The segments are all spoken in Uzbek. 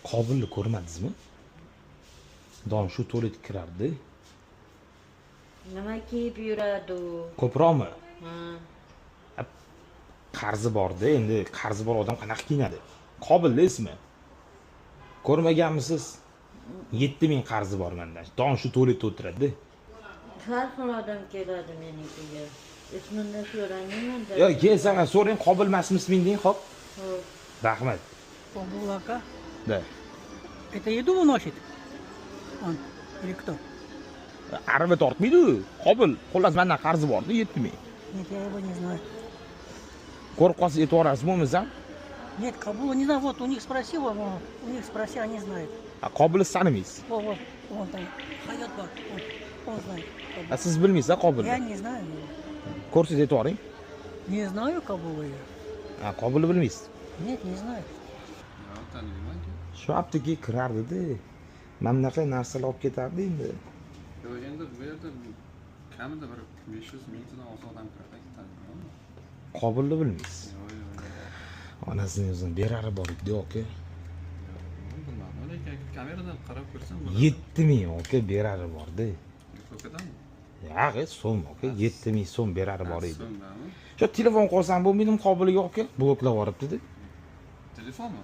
Qobilni ko'rmadingizmi? Don shu to'lib kirardi. Nima kiyib yuradi u? Ko'proqmi? Ha. Qarzi bor-da, endi qarzi bor odam qanaqa kiyinadi? Qobilni ismi. Ko'rmaganmisiz? 7000 qarzi bor mendan. Don shu to'lib o'tiradi. Har xil odam keladi menikiga. Ismini so'rayman. Yo, kelsa so'rang, Qobil emasmi isming deng, xo'p. Xo'p. Rahmat. Облака. Да. Это еду выносит? Он или кто? Arava tortmaydi. Qobil, xullas mendan qarzi bor-da 7000. Нет, я его не знаю. Ko'rib qolsa aytib yuborasiz bo'lmasam? Нет, Кабула не знаю. Вот у них спросил, у них спроси, они знают. Qobilni tanimaysiz. Вот, он там. Hayot bor. Он знает. Кабула. Siz bilmaysiz Qobilni. Я не знаю. Ko'rsangiz aytib yuboring. Не знаю Кабула я. Qobilni bilmaysiz. Нет, не знаю. Shu apteki kirardi-da. Mana bunaqa narsalar olib ketardi endi. Yo'q, endi bu yerda kamida bir 500 mingtadan ortiq odam kiradi. Qobilni bilmaysiz. Yo'q. Onasining o'zini berari bor edi, aka. Bilmadim. Lekin kameradan qarab ko'rsam 7000 aka berari bor-da. ko'kadami? Yo'q, so'm aka, 7000 so'm berari bor edi. So'mdami? Shu telefon qolsam bo'lmaydimi Qobilga aka? Bloklab yuboribdi-da. Telefonmi?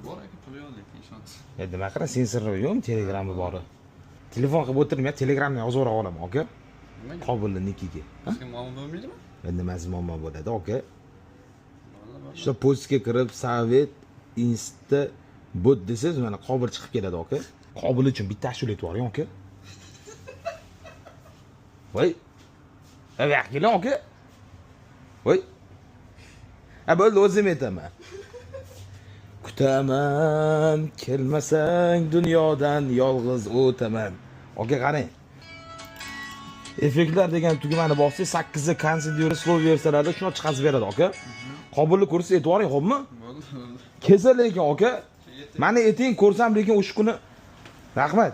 Bor aka, puli yo'q lekin ishonch. Nima qilay, sensorlar yo'qmi, Telegram'i bor. Telefon qilib o'tirmay, Telegramni yozib olaman aka. Nimaga? Qobilnikiga. Sizga muammo bo'lmaydimi? Nimasi muammo bo'ladi aka? Shu postga kirib, Sovet Insta bot desangiz, mana Qobil chiqib keladi aka. Qobil uchun bitta ashula aytib yuboring aka. Voy. Ava keling aka. Voy. Bo'ldi, o'zim aytaman. Kutaman, kelmasang dunyodan yolg'iz o'taman. Aka qarang. Effektlar degan tugmani bossangiz 8 ga konsentrasiya slow versiyalarda shuni chiqazib beradi aka. Qobilni ko'rsangiz aytib yuboring, xo'pmi? Bo'ldi. Kelsa lekin aka, meni ayting ko'rsam lekin o'sha kuni. Rahmat.